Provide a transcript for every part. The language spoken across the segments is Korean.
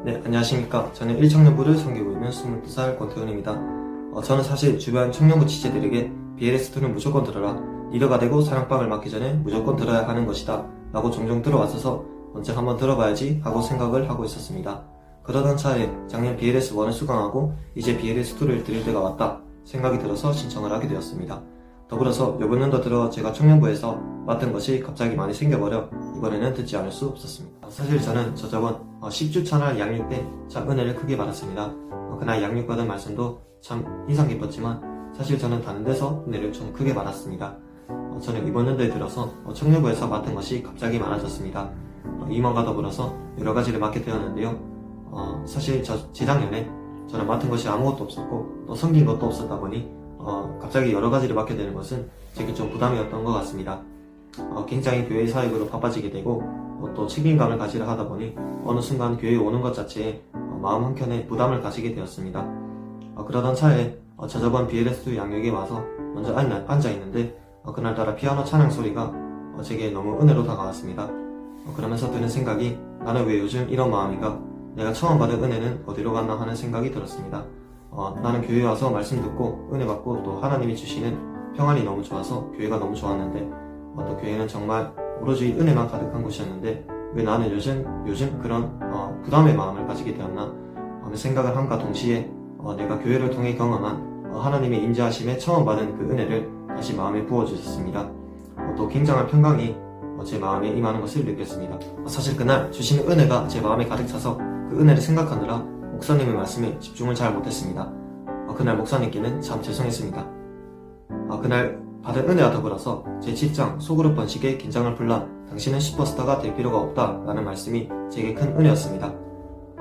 네, 안녕하십니까. 저는 1청년부를 섬기고 있는 22살 권태훈입니다. 저는 사실 주변 청년부 지체들에게 BLS2는 무조건 들어라, 리더가 되고 사랑방을 맡기 전에 무조건 들어야 하는 것이다 라고 종종 들어왔어서 언제 한번 들어봐야지 하고 생각을 하고 있었습니다. 그러던 차에 작년 BLS1을 수강하고 이제 BLS2를 들을 때가 왔다 생각이 들어서 신청을 하게 되었습니다. 더불어서 요번 연도 들어 제가 청년부에서 맡은 것이 갑자기 많이 생겨버려 이번에는 듣지 않을 수 없었습니다. 사실 저는 저번 10주 차날 양육 때 참 은혜를 크게 받았습니다. 그날 양육받은 말씀도 참 인상 깊었지만 사실 저는 다른 데서 은혜를 좀 크게 받았습니다. 저는 이번 연도에 들어서 청년부에서 맡은 것이 갑자기 많아졌습니다. 임원과 더불어서 여러 가지를 맡게 되었는데요. 사실 재작년에 저는 맡은 것이 아무것도 없었고 또 섬긴 것도 없었다 보니 갑자기 여러 가지를 맡게 되는 것은 제게 좀 부담이었던 것 같습니다. 굉장히 교회 사역으로 바빠지게 되고 또 책임감을 가지려 하다 보니 어느 순간 교회에 오는 것 자체에 마음 한켠에 부담을 가지게 되었습니다. 그러던 차에 저번 BLS2 양육에 와서 먼저 앉아 있는데 그날따라 피아노 찬양 소리가 제게 너무 은혜로 다가왔습니다. 그러면서 드는 생각이 나는 왜 요즘 이런 마음인가, 내가 처음 받은 은혜는 어디로 갔나 하는 생각이 들었습니다. 나는 교회에 와서 말씀 듣고 은혜 받고 또 하나님이 주시는 평안이 너무 좋아서 교회가 너무 좋았는데 또 교회는 정말 오로지 은혜만 가득한 곳이었는데 왜 나는 요즘 그런 부담의 마음을 가지게 되었나 하는 생각을 함과 동시에 내가 교회를 통해 경험한 하나님의 인자하심에 처음 받은 그 은혜를 다시 마음에 부어주셨습니다. 또 굉장한 평강이 제 마음에 임하는 것을 느꼈습니다. 사실 그날 주신 은혜가 제 마음에 가득 차서 그 은혜를 생각하느라 목사님의 말씀에 집중을 잘 못했습니다. 그날 목사님께는 참 죄송했습니다. 그날 받은 은혜와 더불어서 제 직장 소그룹 번식에 긴장을 풀라 당신은 슈퍼스타가 될 필요가 없다 라는 말씀이 제게 큰 은혜였습니다.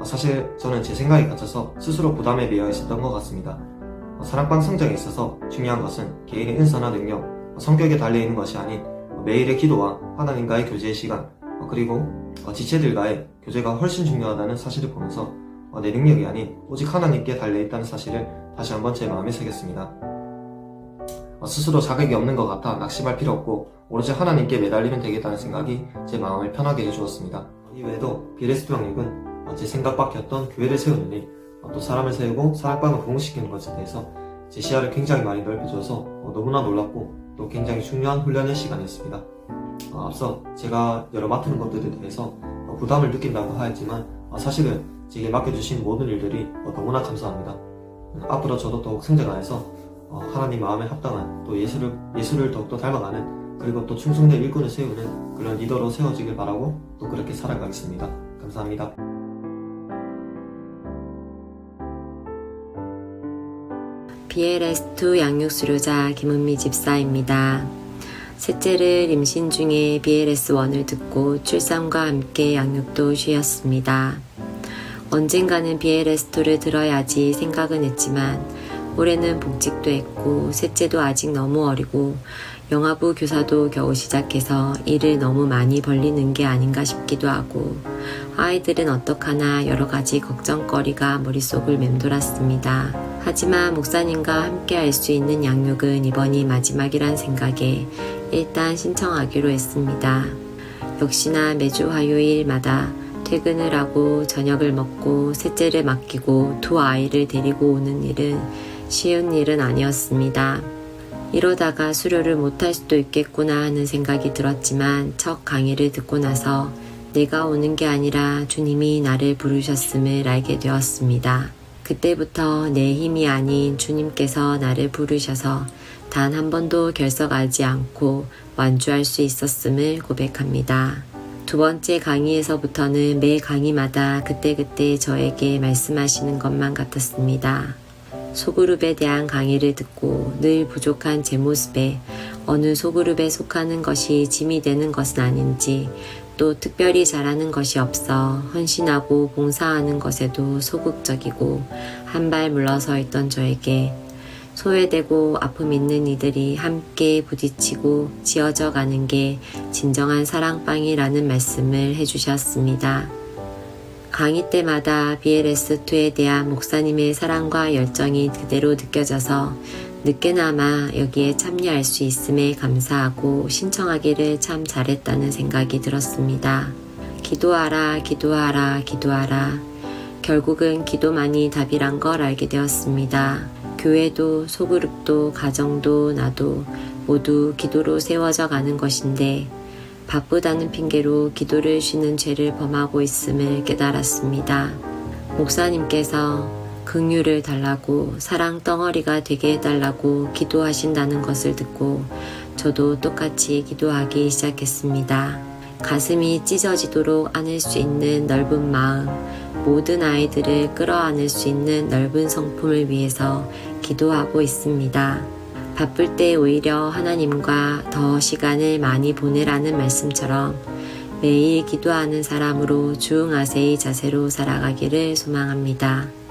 사실 저는 제 생각에 갇혀서 스스로 부담에 매여 있었던 것 같습니다. 사랑방 성장에 있어서 중요한 것은 개인의 은사나 능력, 성격에 달려있는 것이 아닌 매일의 기도와 하나님과의 교제의 시간, 그리고 지체들과의 교제가 훨씬 중요하다는 사실을 보면서 내 능력이 아닌 오직 하나님께 달려있다는 사실을 다시 한번 제 마음에 새겼습니다. 스스로 자격이 없는 것 같아 낙심할 필요 없고 오로지 하나님께 매달리면 되겠다는 생각이 제 마음을 편하게 해주었습니다. 이외에도 BLS2 양육은 제 생각 밖이었던 교회를 세우는 일, 또 사람을 세우고 사랑방을 부흥시키는 것에 대해서 제 시야를 굉장히 많이 넓혀줘서 너무나 놀랍고 또 굉장히 중요한 훈련의 시간이었습니다. 앞서 제가 여러 맡은 것들에 대해서 부담을 느낀다고 하였지만 사실은 제게 맡겨주신 모든 일들이 너무나 감사합니다. 앞으로 저도 더욱 성장하여서 하나님 마음에 합당한 또 예수를 더욱더 닮아가는, 그리고 또 충성된 일꾼을 세우는 그런 리더로 세워지길 바라고 또 그렇게 살아가겠습니다. 감사합니다. BLS2 양육 수료자 김은미 집사입니다. 셋째를 임신 중에 BLS1을 듣고 출산과 함께 양육도 쉬었습니다. 언젠가는 BLS2를 들어야지 생각은 했지만 올해는 복직도 했고 셋째도 아직 너무 어리고 영아부 교사도 겨우 시작해서 일을 너무 많이 벌리는 게 아닌가 싶기도 하고 아이들은 어떡하나 여러 가지 걱정거리가 머릿속을 맴돌았습니다. 하지만 목사님과 함께 할 수 있는 양육은 이번이 마지막이란 생각에 일단 신청하기로 했습니다. 역시나 매주 화요일마다 퇴근을 하고 저녁을 먹고 셋째를 맡기고 두 아이를 데리고 오는 일은 쉬운 일은 아니었습니다. 이러다가 수료를 못할 수도 있겠구나 하는 생각이 들었지만 첫 강의를 듣고 나서 내가 오는 게 아니라 주님이 나를 부르셨음을 알게 되었습니다. 그때부터 내 힘이 아닌 주님께서 나를 부르셔서 단 한 번도 결석하지 않고 완주할 수 있었음을 고백합니다. 두 번째 강의에서부터는 매 강의마다 그때그때 저에게 말씀하시는 것만 같았습니다. 소그룹에 대한 강의를 듣고 늘 부족한 제 모습에 어느 소그룹에 속하는 것이 짐이 되는 것은 아닌지, 또 특별히 잘하는 것이 없어 헌신하고 봉사하는 것에도 소극적이고 한 발 물러서 있던 저에게 소외되고 아픔 있는 이들이 함께 부딪히고 지어져 가는 게 진정한 사랑방이라는 말씀을 해주셨습니다. 강의 때마다 BLS2에 대한 목사님의 사랑과 열정이 그대로 느껴져서 늦게나마 여기에 참여할 수 있음에 감사하고 신청하기를 참 잘했다는 생각이 들었습니다. 기도하라, 기도하라, 기도하라. 결국은 기도만이 답이란 걸 알게 되었습니다. 교회도 소그룹도 가정도 나도 모두 기도로 세워져 가는 것인데 바쁘다는 핑계로 기도를 쉬는 죄를 범하고 있음을 깨달았습니다. 목사님께서 긍휼을 달라고 사랑 덩어리가 되게 해달라고 기도하신다는 것을 듣고 저도 똑같이 기도하기 시작했습니다. 가슴이 찢어지도록 안을 수 있는 넓은 마음, 모든 아이들을 끌어안을 수 있는 넓은 성품을 위해서 기도하고 있습니다. 바쁠 때 오히려 하나님과 더 시간을 많이 보내라는 말씀처럼 매일 기도하는 사람으로 주응하세의 자세로 살아가기를 소망합니다.